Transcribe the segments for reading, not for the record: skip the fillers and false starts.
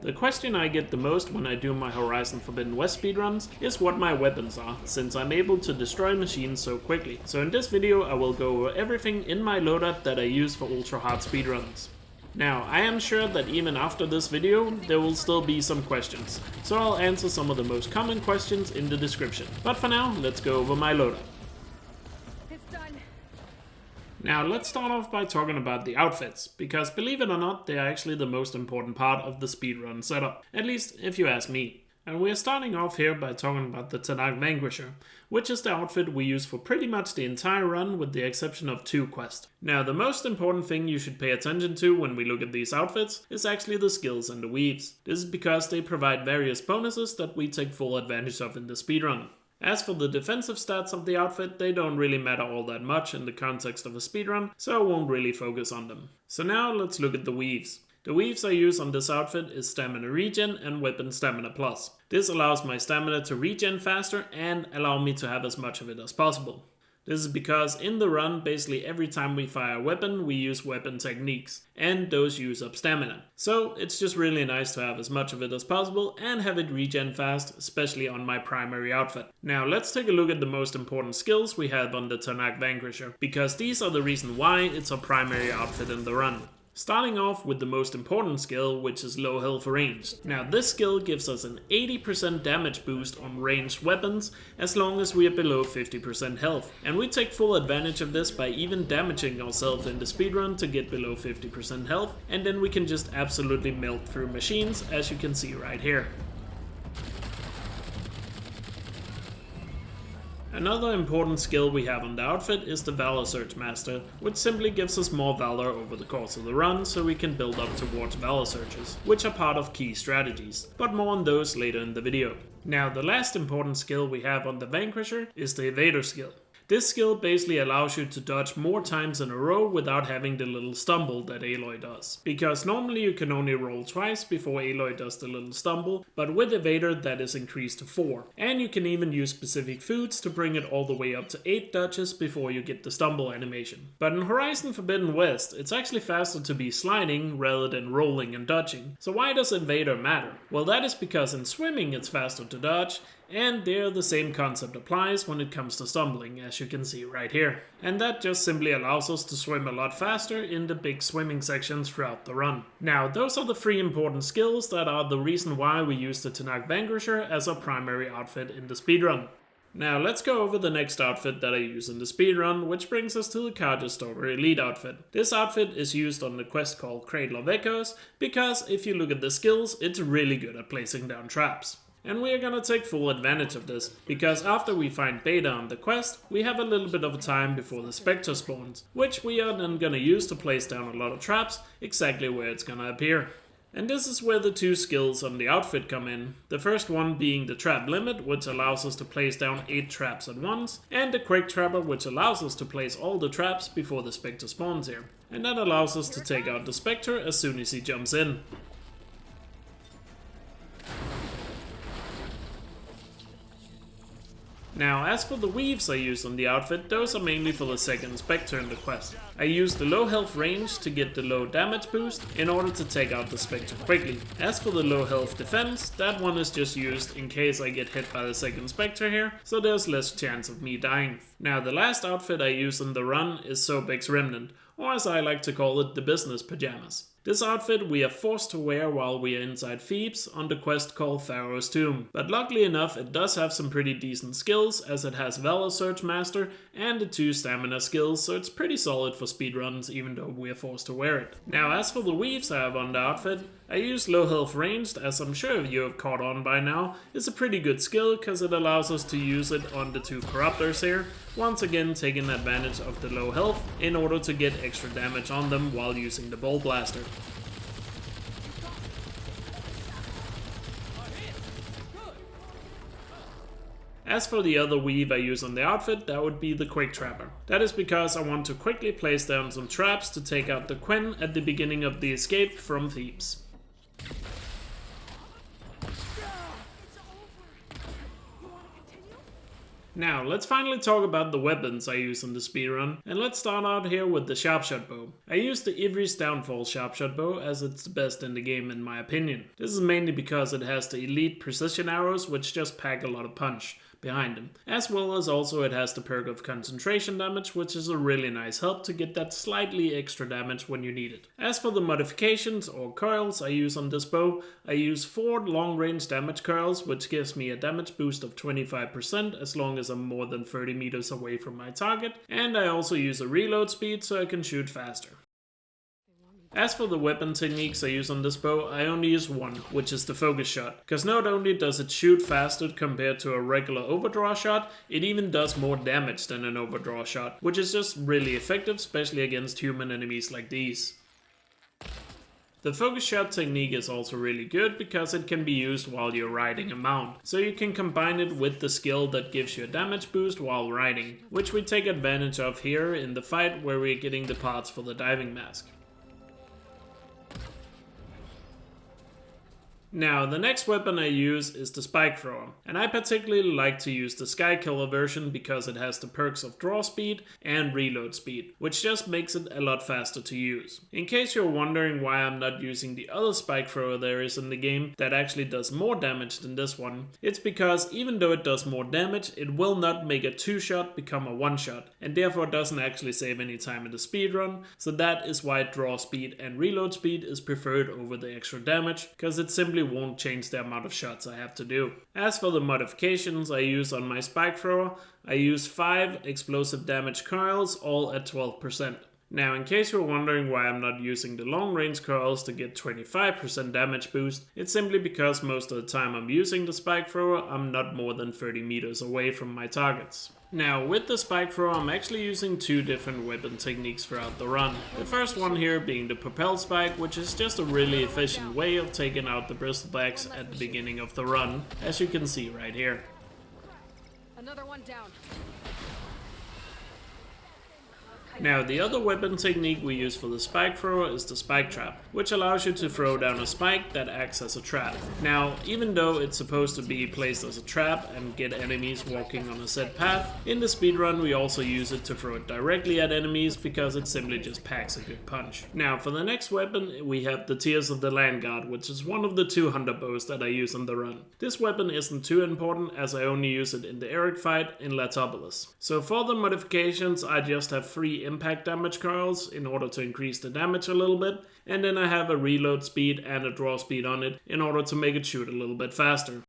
The question I get the most when I do my Horizon Forbidden West speedruns is what my weapons are, since I'm able to destroy machines so quickly. So in this video I will go over everything in my loadout that I use for ultra hard speedruns. Now, I am sure that even after this video, there will still be some questions, so I'll answer some of the most common questions in the description. But for now, let's go over my loadout. Now let's start off by talking about the outfits, because believe it or not, they are actually the most important part of the speedrun setup, at least if you ask me. And we are starting off here by talking about the Tenakth Vanquisher, which is the outfit we use for pretty much the entire run with the exception of 2 quests. Now the most important thing you should pay attention to when we look at these outfits is actually the skills and the weaves. This is because they provide various bonuses that we take full advantage of in the speedrun. As for the defensive stats of the outfit, they don't really matter all that much in the context of a speedrun, so I won't really focus on them. So now let's look at the weaves. The weaves I use on this outfit is Stamina Regen and Weapon Stamina Plus. This allows my stamina to regen faster and allow me to have as much of it as possible. This is because in the run, basically every time we fire a weapon, we use weapon techniques, and those use up stamina. So it's just really nice to have as much of it as possible and have it regen fast, especially on my primary outfit. Now let's take a look at the most important skills we have on the Tenakth Vanquisher, because these are the reason why it's our primary outfit in the run. Starting off with the most important skill, which is low health ranged. Now this skill gives us an 80% damage boost on ranged weapons as long as we are below 50% health. And we take full advantage of this by even damaging ourselves in the speedrun to get below 50% health, and then we can just absolutely melt through machines, as you can see right here. Another important skill we have on the outfit is the Valor Surge Master, which simply gives us more Valor over the course of the run so we can build up towards Valor Surges, which are part of key strategies, but more on those later in the video. Now the last important skill we have on the Vanquisher is the Evader skill. This skill basically allows you to dodge more times in a row without having the little stumble that Aloy does. Because normally you can only roll twice before Aloy does the little stumble, but with Evader that is increased to 4. And you can even use specific foods to bring it all the way up to 8 dodges before you get the stumble animation. But in Horizon Forbidden West, it's actually faster to be sliding rather than rolling and dodging. So why does Evader matter? Well, that is because in swimming it's faster to dodge, and there the same concept applies when it comes to stumbling, as you can see right here. And that just simply allows us to swim a lot faster in the big swimming sections throughout the run. Now those are the 3 important skills that are the reason why we use the Tenakth Vanquisher as our primary outfit in the speedrun. Now let's go over the next outfit that I use in the speedrun, which brings us to the Carja Stalker Elite outfit. This outfit is used on the quest called Cradle of Echoes, because if you look at the skills, it's really good at placing down traps. And we are gonna take full advantage of this, because after we find Beta on the quest, we have a little bit of a time before the Spectre spawns, which we are then gonna use to place down a lot of traps exactly where it's gonna appear. And this is where the 2 skills on the outfit come in. The first one being the Trap Limit, which allows us to place down 8 traps at once, and the Quick Trapper, which allows us to place all the traps before the Spectre spawns here. And that allows us to take out the Spectre as soon as he jumps in. Now, as for the weaves I use on the outfit, those are mainly for the second Spectre in the quest. I use the low health range to get the low damage boost in order to take out the Spectre quickly. As for the low health defense, that one is just used in case I get hit by the second Spectre here, so there's less chance of me dying. Now the last outfit I use in the run is Sobeck's Raiment, or as I like to call it, the business pajamas. This outfit we are forced to wear while we are inside Thebes on the quest called Pharaoh's Tomb. But luckily enough it does have some pretty decent skills, as it has Valor Surge Master and the 2 stamina skills, so it's pretty solid for speedruns even though we are forced to wear it. Now as for the weaves I have on the outfit, I use low health ranged, as I'm sure you have caught on by now. It's a pretty good skill because it allows us to use it on the 2 corruptors here, once again taking advantage of the low health in order to get extra damage on them while using the Boltblaster. As for the other weave I use on the outfit, that would be the Quick Trapper. That is because I want to quickly place down some traps to take out the Quen at the beginning of the escape from Thebes. Now, let's finally talk about the weapons I use in the speedrun, and let's start out here with the Sharpshot Bow. I use the Ivry's Downfall Sharpshot Bow as it's the best in the game in my opinion. This is mainly because it has the elite precision arrows which just pack a lot of punch behind them, as well as also it has the perk of concentration damage, which is a really nice help to get that slightly extra damage when you need it. As for the modifications or coils I use on this bow, I use 4 long range damage coils, which gives me a damage boost of 25% as long as I'm more than 30 meters away from my target, and I also use a reload speed so I can shoot faster. As for the weapon techniques I use on this bow, I only use one, which is the focus shot, because not only does it shoot faster compared to a regular overdraw shot, it even does more damage than an overdraw shot, which is just really effective, especially against human enemies like these. The focus shot technique is also really good because it can be used while you're riding a mount, so you can combine it with the skill that gives you a damage boost while riding, which we take advantage of here in the fight where we're getting the parts for the diving mask. Now, the next weapon I use is the Spike Thrower, and I particularly like to use the Sky Killer version because it has the perks of draw speed and reload speed, which just makes it a lot faster to use. In case you're wondering why I'm not using the other Spike Thrower there is in the game that actually does more damage than this one, it's because even though it does more damage, it will not make a 2-shot become a 1-shot, and therefore doesn't actually save any time in the speedrun, so that is why draw speed and reload speed is preferred over the extra damage, because it simply won't change the amount of shots I have to do. As for the modifications I use on my Spike Thrower, I use 5 explosive damage coils, all at 12%. Now, in case you're wondering why I'm not using the long range coils to get 25% damage boost, it's simply because most of the time I'm using the Spike Thrower, I'm not more than 30 meters away from my targets. Now, with the Spike Thrower, I'm actually using 2 different weapon techniques throughout the run. The first one here being the Propel Spike, which is just a really efficient way of taking out the bristlebacks at the beginning of the run, as you can see right here. Another one down. Now, the other weapon technique we use for the Spike Thrower is the Spike Trap, which allows you to throw down a spike that acts as a trap. Now, even though it's supposed to be placed as a trap and get enemies walking on a set path, in the speedrun we also use it to throw it directly at enemies because it simply just packs a good punch. Now, for the next weapon we have the Tears of the Land Guard, which is one of the 2 hunter bows that I use on the run. This weapon isn't too important as I only use it in the Eric fight in Latopolis. So for the modifications I just have 3 impact damage coils in order to increase the damage a little bit, and then I have a reload speed and a draw speed on it in order to make it shoot a little bit faster.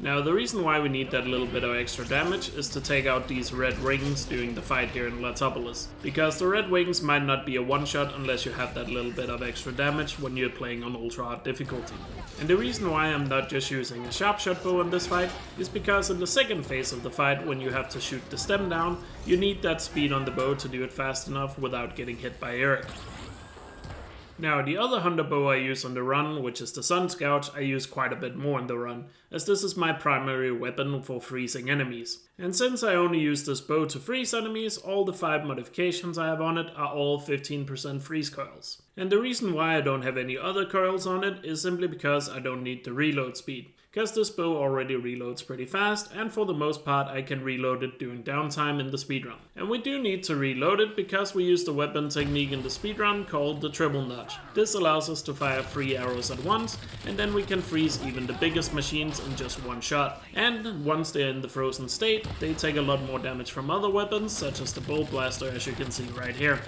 Now, the reason why we need that little bit of extra damage is to take out these red rings during the fight here in Latopolis, because the red wings might not be a 1-shot unless you have that little bit of extra damage when you're playing on ultra hard difficulty. And the reason why I'm not just using a Sharpshot Bow in this fight is because in the second phase of the fight, when you have to shoot the stem down, you need that speed on the bow to do it fast enough without getting hit by Eric. Now, the other hunter bow I use on the run, which is the Sun Scout, I use quite a bit more in the run, as this is my primary weapon for freezing enemies. And since I only use this bow to freeze enemies, all the 5 modifications I have on it are all 15% freeze coils. And the reason why I don't have any other coils on it is simply because I don't need the reload speed, because this bow already reloads pretty fast, and for the most part I can reload it during downtime in the speedrun. And we do need to reload it because we use the weapon technique in the speedrun called the triple nudge. This allows us to fire 3 arrows at once, and then we can freeze even the biggest machines in just 1 shot. And once they're in the frozen state, they take a lot more damage from other weapons, such as the Boltblaster, as you can see right here.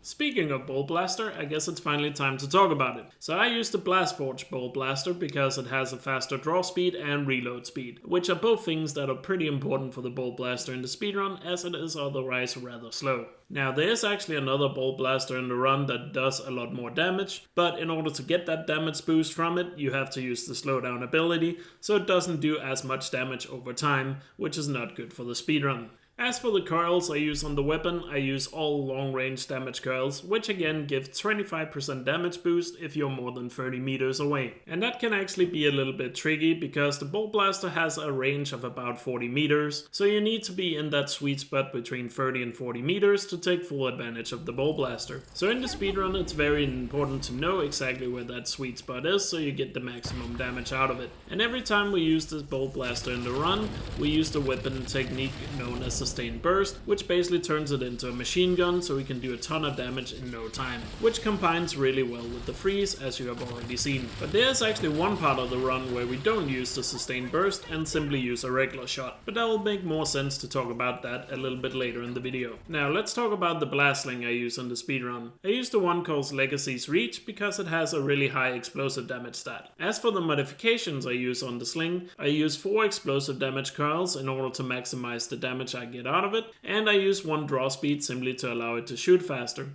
Speaking of Boltblaster, I guess it's finally time to talk about it. So I use the Blastforge Boltblaster because it has a faster draw speed and reload speed, which are both things that are pretty important for the Boltblaster in the speedrun, as it is otherwise rather slow. Now, there is actually another Boltblaster in the run that does a lot more damage, but in order to get that damage boost from it, you have to use the slowdown ability, so it doesn't do as much damage over time, which is not good for the speedrun. As for the coils I use on the weapon, I use all long range damage coils, which again give 25% damage boost if you're more than 30 meters away. And that can actually be a little bit tricky because the Boltblaster has a range of about 40 meters, so you need to be in that sweet spot between 30 and 40 meters to take full advantage of the Boltblaster. So in the speedrun it's very important to know exactly where that sweet spot is so you get the maximum damage out of it. And every time we use this Boltblaster in the run, we use the weapon technique known as Sustained Burst, which basically turns it into a machine gun so we can do a ton of damage in no time, which combines really well with the freeze as you have already seen. But there's actually one part of the run where we don't use the Sustained Burst and simply use a regular shot, but that will make more sense to talk about that a little bit later in the video. Now let's talk about the Blastsling I use in the speedrun. I use the one called Legacy's Reach because it has a really high explosive damage stat. As for the modifications I use on the sling, I use 4 explosive damage coils in order to maximize the damage I get out of it, and I use 1 draw speed simply to allow it to shoot faster.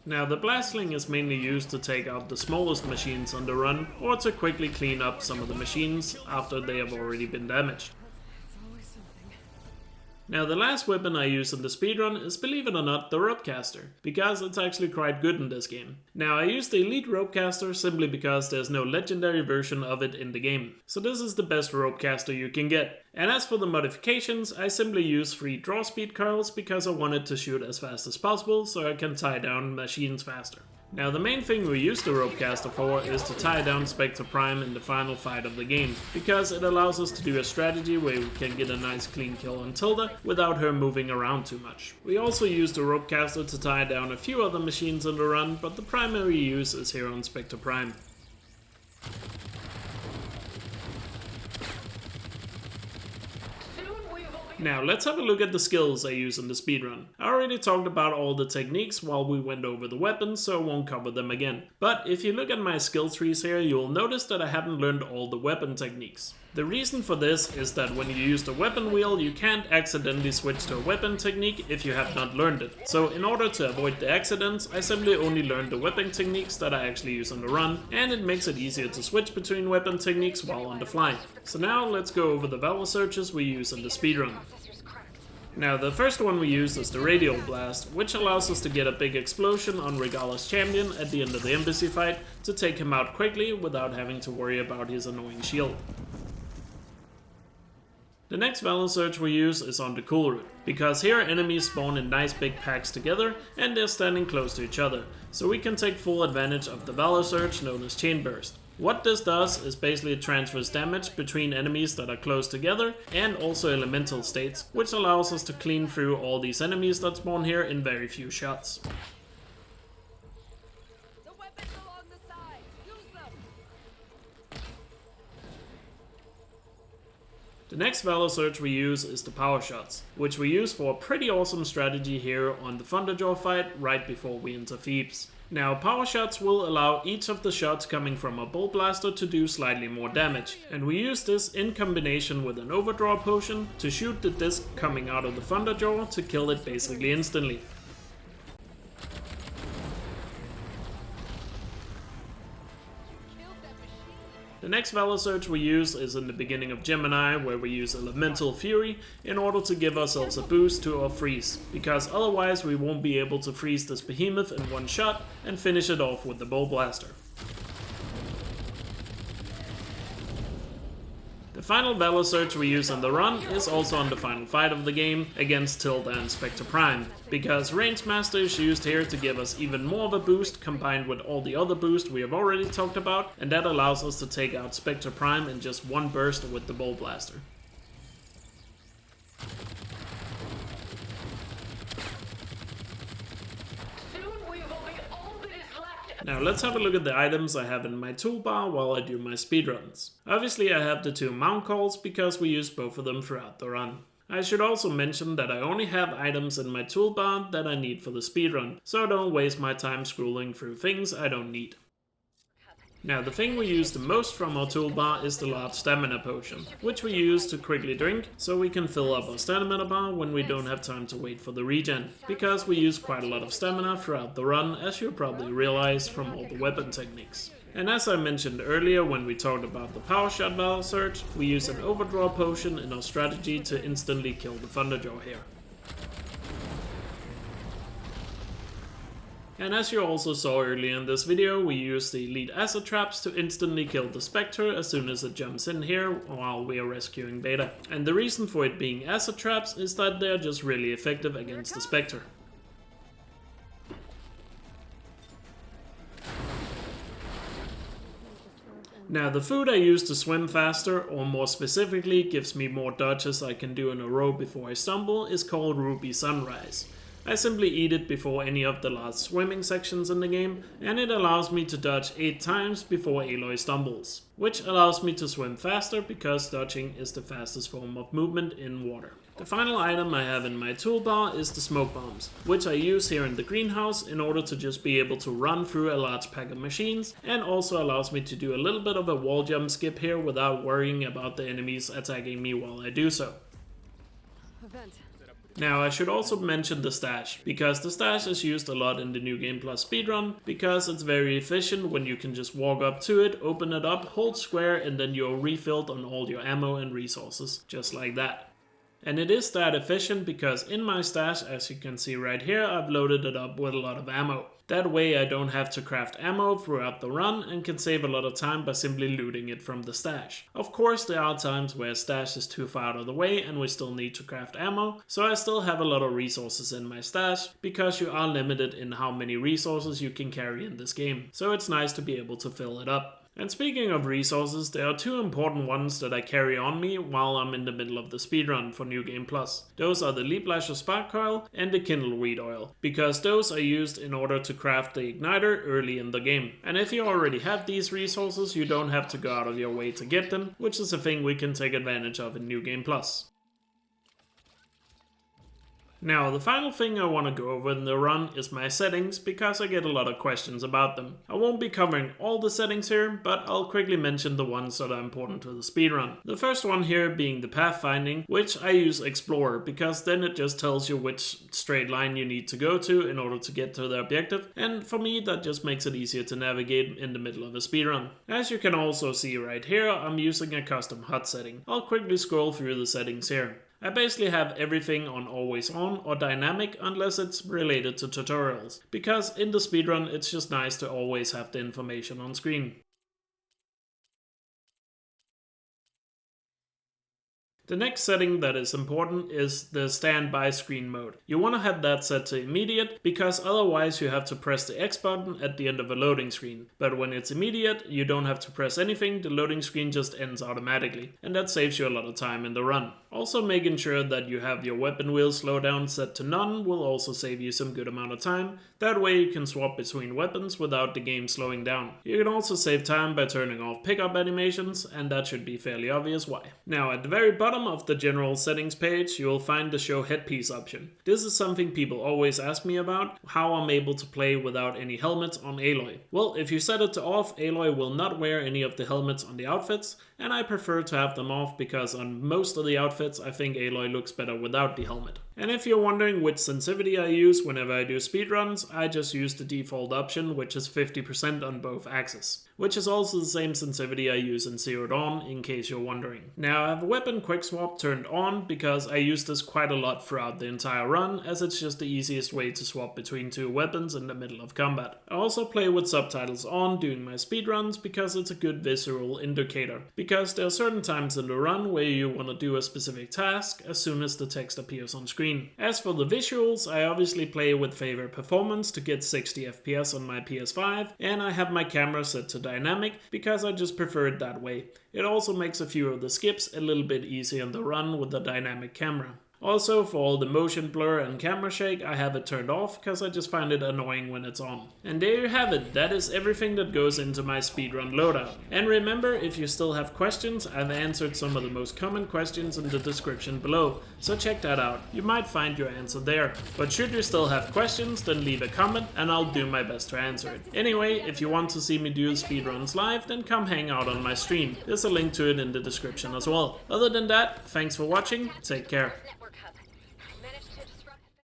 Now the Blastsling is mainly used to take out the smallest machines on the run, or to quickly clean up some of the machines after they have already been damaged. Now the last weapon I use in the speedrun is, believe it or not, the Ropecaster, because it's actually quite good in this game. Now I use the Elite Ropecaster simply because there's no legendary version of it in the game, so this is the best Ropecaster you can get. And as for the modifications, I simply use 3 draw speed coils because I want it to shoot as fast as possible so I can tie down machines faster. Now the main thing we use the Ropecaster for is to tie down Spectre Prime in the final fight of the game, because it allows us to do a strategy where we can get a nice clean kill on Tilda without her moving around too much. We also use the Ropecaster to tie down a few other machines in the run, but the primary use is here on Spectre Prime. Now let's have a look at the skills I use in the speedrun. I already talked about all the techniques while we went over the weapons, so I won't cover them again. But if you look at my skill trees here, you'll notice that I haven't learned all the weapon techniques. The reason for this is that when you use the weapon wheel, you can't accidentally switch to a weapon technique if you have not learned it. So in order to avoid the accidents, I simply only learned the weapon techniques that I actually use on the run, and it makes it easier to switch between weapon techniques while on the fly. So now let's go over the Valor Surges we use in the speedrun. Now the first one we use is the Radial Blast, which allows us to get a big explosion on Regala's champion at the end of the embassy fight to take him out quickly without having to worry about his annoying shield. The next Valor Surge we use is on the cool route, because here enemies spawn in nice big packs together and they're standing close to each other, so we can take full advantage of the Valor Surge known as Chain Burst. What this does is basically transfers damage between enemies that are close together and also elemental states, which allows us to clean through all these enemies that spawn here in very few shots. The weapons along the side. Use them. The next Valor Surge we use is the Power Shots, which we use for a pretty awesome strategy here on the Thunderjaw fight right before we enter Thebes. Now, Power Shots will allow each of the shots coming from a Boltblaster to do slightly more damage, and we use this in combination with an Overdraw potion to shoot the disc coming out of the Thunderjaw to kill it basically instantly. The next Valor Surge we use is in the beginning of Gemini, where we use Elemental Fury in order to give ourselves a boost to our freeze, because otherwise we won't be able to freeze this behemoth in one shot and finish it off with the Boltblaster. The final Valor Surge we use on the run is also on the final fight of the game against Tilda and Spectre Prime, because Range Master is used here to give us even more of a boost combined with all the other boosts we have already talked about, and that allows us to take out Spectre Prime in just one burst with the Boltblaster. Now let's have a look at the items I have in my toolbar while I do my speedruns. Obviously I have the 2 mount calls because we use both of them throughout the run. I should also mention that I only have items in my toolbar that I need for the speedrun, so I don't waste my time scrolling through things I don't need. Now the thing we use the most from our toolbar is the large stamina potion, which we use to quickly drink so we can fill up our stamina bar when we don't have time to wait for the regen, because we use quite a lot of stamina throughout the run, as you'll probably realize from all the weapon techniques. And as I mentioned earlier when we talked about the power shot Valor Surge, we use an overdraw potion in our strategy to instantly kill the Thunderjaw here. And as you also saw earlier in this video, we use the elite acid traps to instantly kill the Spectre as soon as it jumps in here while we are rescuing Beta. And the reason for it being acid traps is that they are just really effective against the Spectre. Now the food I use to swim faster, or more specifically gives me more dodges I can do in a row before I stumble, is called Ruby Sunrise. I simply eat it before any of the last swimming sections in the game, and it allows me to dodge 8 times before Aloy stumbles, which allows me to swim faster because dodging is the fastest form of movement in water. The final item I have in my toolbar is the smoke bombs, which I use here in the greenhouse in order to just be able to run through a large pack of machines, and also allows me to do a little bit of a wall jump skip here without worrying about the enemies attacking me while I do so. Now I should also mention the stash, because the stash is used a lot in the New Game Plus speedrun, because it's very efficient when you can just walk up to it, open it up, hold square, and then you're refilled on all your ammo and resources, just like that. And it is that efficient because in my stash, as you can see right here, I've loaded it up with a lot of ammo. That way I don't have to craft ammo throughout the run and can save a lot of time by simply looting it from the stash. Of course there are times where a stash is too far out of the way and we still need to craft ammo, so I still have a lot of resources in my stash, because you are limited in how many resources you can carry in this game. So it's nice to be able to fill it up. And speaking of resources, there are 2 important ones that I carry on me while I'm in the middle of the speedrun for New Game Plus. Those are the Leaplasher Spark Coil and the Kindleweed Oil, because those are used in order to craft the igniter early in the game. And if you already have these resources, you don't have to go out of your way to get them, which is a thing we can take advantage of in New Game Plus. Now, the final thing I want to go over in the run is my settings, because I get a lot of questions about them. I won't be covering all the settings here, but I'll quickly mention the ones that are important to the speedrun. The first one here being the pathfinding, which I use Explorer, because then it just tells you which straight line you need to go to in order to get to the objective, and for me that just makes it easier to navigate in the middle of a speedrun. As you can also see right here, I'm using a custom HUD setting. I'll quickly scroll through the settings here. I basically have everything on always on or dynamic unless it's related to tutorials, because in the speedrun it's just nice to always have the information on screen. The next setting that is important is the standby screen mode. You want to have that set to immediate, because otherwise you have to press the X button at the end of a loading screen. But when it's immediate, you don't have to press anything, the loading screen just ends automatically, and that saves you a lot of time in the run. Also making sure that you have your weapon wheel slowdown set to none will also save you some good amount of time. That way you can swap between weapons without the game slowing down. You can also save time by turning off pickup animations, and that should be fairly obvious why. Now at the very bottom of the general settings page, you will find the show headpiece option. This is something people always ask me about, how I'm able to play without any helmets on Aloy. Well, if you set it to off, Aloy will not wear any of the helmets on the outfits, and I prefer to have them off because on most of the outfits I think Aloy looks better without the helmet. And if you're wondering which sensitivity I use whenever I do speedruns, I just use the default option, which is 50% on both axes, which is also the same sensitivity I use in Zero Dawn, in case you're wondering. Now I have weapon quick swap turned on because I use this quite a lot throughout the entire run, as it's just the easiest way to swap between 2 weapons in the middle of combat. I also play with subtitles on during my speedruns because it's a good visual indicator, because there are certain times in the run where you want to do a specific task as soon as the text appears on screen. As for the visuals, I obviously play with favorite performance to get 60 FPS on my PS5, and I have my camera set to dynamic because I just prefer it that way. It also makes a few of the skips a little bit easier in the run with the dynamic camera. Also, for all the motion blur and camera shake, I have it turned off because I just find it annoying when it's on. And there you have it, that is everything that goes into my speedrun loadout. And remember, if you still have questions, I've answered some of the most common questions in the description below, so check that out, you might find your answer there. But should you still have questions, then leave a comment and I'll do my best to answer it. Anyway, if you want to see me do speedruns live, then come hang out on my stream, there's a link to it in the description as well. Other than that, thanks for watching, take care.